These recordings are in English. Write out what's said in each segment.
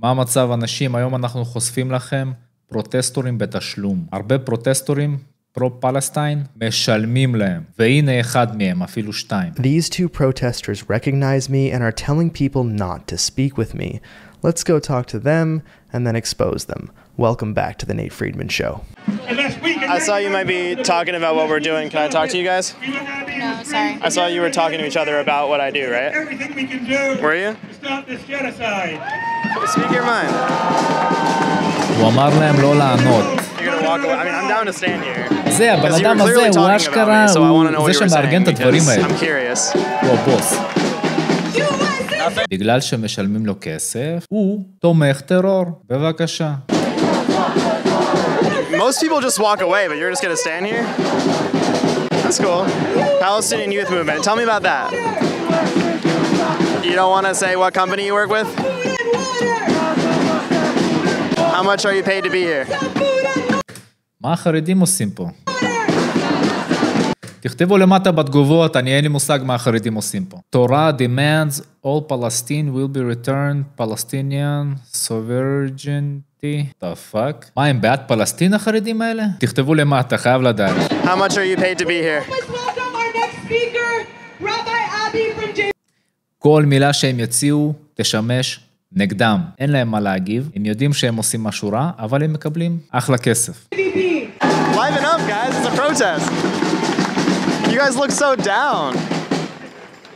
מה המצב אנשים? היום אנחנו חושפים לכם פרוטסטורים בתשלום. הרבה פרוטסטורים פרו-פלסטיין משלמים להם, והנה אחד מהם, אפילו שתיים. These two protesters recognize me and are telling people not to speak with me. Let's go talk to them and then expose them. Welcome back to the Nate Friedman Show. I saw you might be talking about what we're doing. Can I talk to you guys? No, sorry. I saw you were talking to each other about what I do, right? Everything we can do. Were you? To stop this genocide. Speak your mind. הוא אמר להם לא לענות. You're gonna walk away. I mean, I'm down to stand here. זה, הבן אדם הזה, הוא אשכרה, הוא זה שמארגן את הדברים האלה. I'm curious. הוא הבוס. בגלל שמשלמים לו כסף, הוא תומך טרור. בבקשה. Most people just walk away, but you're just gonna stand here? That's cool. Palestinian Youth Movement. Tell me about that. You don't want to say what company you work with? How much are you paid to be here? מה החרדים עושים פה? תכתבו למטה בתגובות, אין לי מושג מה החרדים עושים פה. תורה demands all Palestine will be returned Palestinian sovereignty. The fuck? מה, הם בעד פלסטין החרדים האלה? תכתבו למטה, חייב לדעת. How much are you paid to be here? כל מילה שהם יציעו תשמש נגדם. אין להם מה להגיב, הם יודעים שהם עושים משהו רע, אבל הם מקבלים אחלה כסף. Liven up, guys. It's a protest. You guys look so down.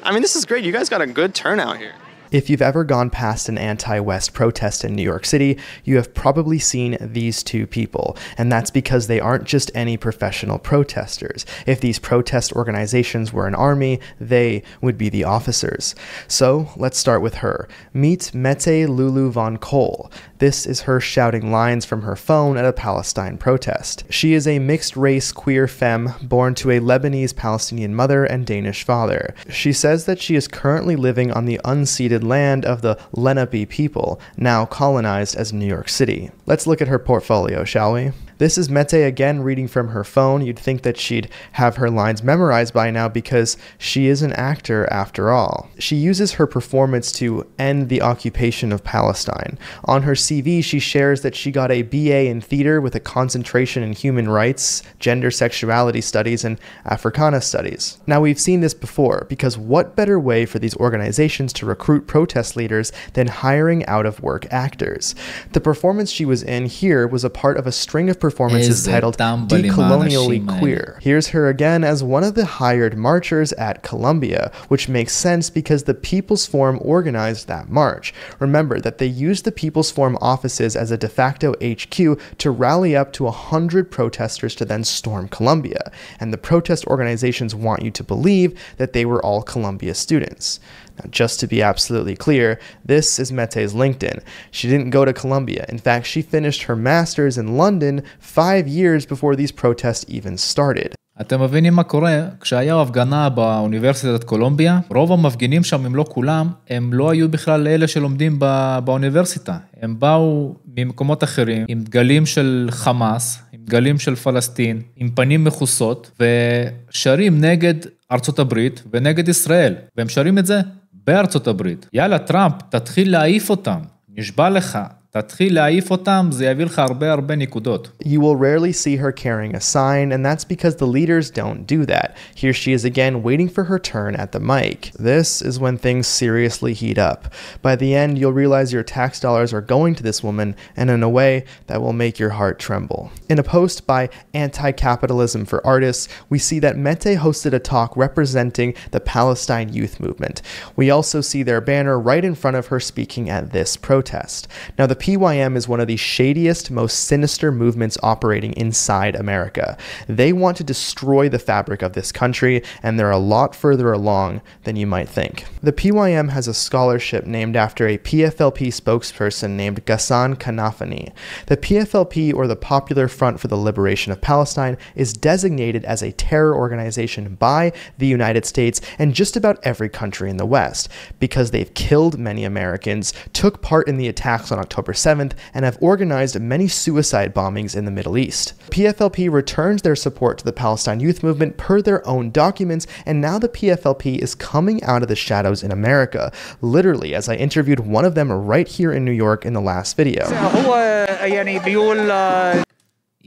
I mean, this is great. You guys got a good turnout here. If you've ever gone past an anti-West protest in New York City, you have probably seen these two people, and that's because they aren't just any professional protesters. If these protest organizations were an army, they would be the officers. So, let's start with her. Meet Mete Lulu von Kohl. This is her shouting lines from her phone at a Palestine protest. She is a mixed-race queer femme born to a Lebanese-Palestinian mother and Danish father. She says that she is currently living on the unceded land of the Lenape people, now colonized as New York City. Let's look at her portfolio, shall we? This is Mete again reading from her phone. You'd think that she'd have her lines memorized by now because she is an actor after all. She uses her performance to end the occupation of Palestine. On her CV, she shares that she got a BA in theater with a concentration in human rights, gender sexuality studies, and Africana studies. Now, we've seen this before because what better way for these organizations to recruit protest leaders than hiring out-of-work actors? The performance she was in here was a part of a string of performances titled Decolonially Queer. Here's her again as one of the hired marchers at Columbia, which makes sense because the People's Forum organized that march. Remember that they used the People's Forum offices as a de facto HQ to rally up to 100 protesters to then storm Columbia, and the protest organizations want you to believe that they were all Columbia students. Now, just to be absolutely clear, this is Mete's LinkedIn. She didn't go to Columbia. In fact, she finished her master's in London 5 years before these protests even started. אתם מבינים מה קורה? כשהיה הפגנה באוניברסיטת קולומביה, רוב המפגינים שם, אם לא כולם, הם לא היו בכלל אלה שלומדים באוניברסיטה. הם באו ממקומות אחרים, עם דגלים של חמאס, עם דגלים של פלסטין, עם פנים מכוסות, ושרים נגד ארצות הברית ונגד ישראל. והם שרים את זה בארצות הברית. יאללה, טראמפ, תתחיל להעיף אותם. נשבע לך. תתחיל להעיף אותם, זה יביא לך הרבה נקודות. You will rarely see her carrying a sign, and that's because the leaders don't do that. Here she is again, waiting for her turn at the mic. This is when things seriously heat up. By the end, you'll realize your tax dollars are going to this woman, and in a way that will make your heart tremble. In a post by Anti-Capitalism for Artists, we see that Mete hosted a talk representing the Palestine Youth Movement. We also see their banner right in front of her speaking at this protest. Now, the PYM is one of the shadiest, most sinister movements operating inside America. They want to destroy the fabric of this country, and they're a lot further along than you might think. The PYM has a scholarship named after a PFLP spokesperson named Ghassan Kanafani. The PFLP, or the Popular Front for the Liberation of Palestine, is designated as a terror organization by the United States and just about every country in the West, because they've killed many Americans, took part in the attacks on October October 7th and have organized many suicide bombings in the Middle East. PFLP returned their support to the Palestine youth movement per their own documents, and now the PFLP is coming out of the shadows in America, literally, as I interviewed one of them right here in New York in the last video.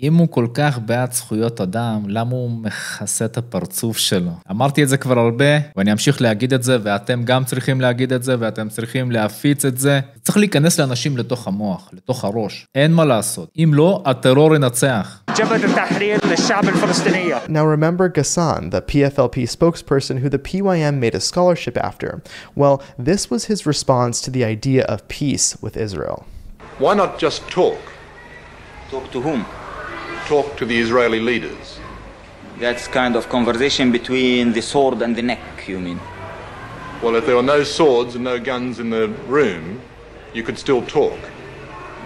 אם הוא כל כך בעד זכויות אדם, למה הוא מכסה את הפרצוף שלו? אמרתי את זה כבר הרבה, ואני אמשיך להגיד את זה, ואתם גם צריכים להגיד את זה, ואתם צריכים להפיץ את זה. צריך להיכנס לאנשים לתוך המוח, לתוך הראש. אין מה לעשות. אם לא, הטרור ינצח. Now remember Ghassan, the PFLP spokesperson who the PYM made a scholarship after. Well, this was his response to the idea of peace with Israel. Why not just talk? Talk to whom? Talk to the Israeli leaders. That's kind of conversation between the sword and the neck, you mean? Well, if there were no swords and no guns in the room, you could still talk.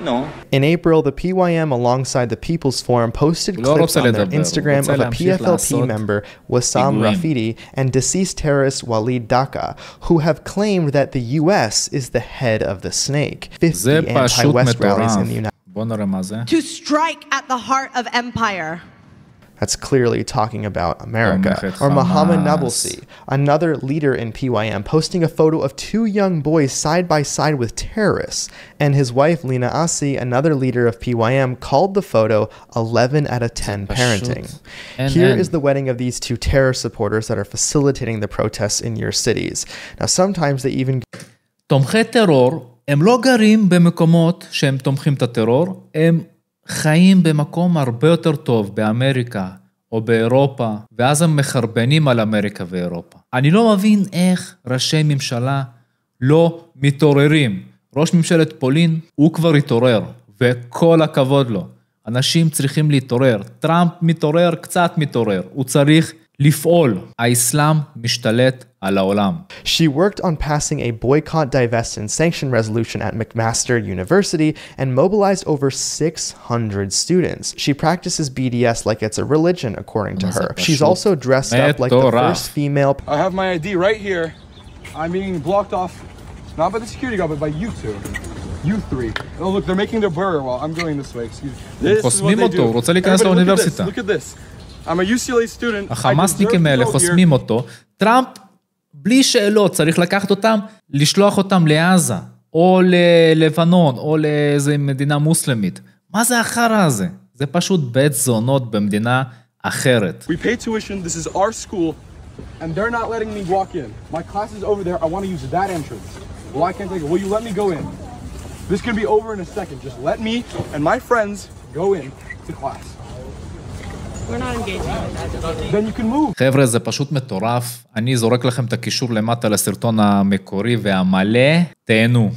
No. In April, the PYM alongside the People's Forum posted clips on their Instagram of a PFLP member, Wassam Rafidi, and deceased terrorist Walid Daka, who have claimed that the US is the head of the snake. 50 anti-West rallies in the United States. To strike at the heart of empire. That's clearly talking about America. Or Mohammed Nabulsi, another leader in PYM, posting a photo of two young boys side by side with terrorists. And his wife, Lina Asi, another leader of PYM, called the photo 11 out of 10 parenting. Here is the wedding of these two terror supporters that are facilitating the protests in your cities. Now, sometimes they even... תומכי טרור הם לא גרים במקומות שהם תומכים את הטרור, הם חיים במקום הרבה יותר טוב באמריקה או באירופה, ואז הם מחרבנים על אמריקה ואירופה. אני לא מבין איך ראשי ממשלה לא מתעוררים. ראש ממשלת פולין הוא כבר התעורר, וכל הכבוד לו. אנשים צריכים להתעורר. טראמפ מתעורר, קצת מתעורר. הוא צריך לפעול. האסלאם משתלט על העולם. She worked on passing a boycott, divest, and sanction resolution at McMaster University and mobilized over 600 students. She practices BDS like it's a religion, according to her. She's also dressed up like the first female. I have my ID right here. I'm being blocked off, not by the security guard, but by you two. You three. Oh, look, they're making their burger while I'm going this way. Excuse me. This is what they do. Look at this. I'm a UCLA student. החמאסניקים האלה חוסמים אותו. טראמפ, בלי שאלות, צריך לקחת אותם, לשלוח אותם לעזה, או ללבנון, או לאיזו מדינה מוסלמית. מה זה החרא הזה? זה פשוט בית זונות במדינה אחרת. We pay tuition, this is our school, and they're not letting me walk in. My class is over there, I want to use that entrance. Well, I can't take it. Will you let me go in? This can be over in a second. Just let me and my friends go in to class. We're not engaging with that. Then you can move. חבר'ה, זה פשוט מטורף. אני זורק לכם את הקישור למטה לסרטון המקורי והמלא. תהנו.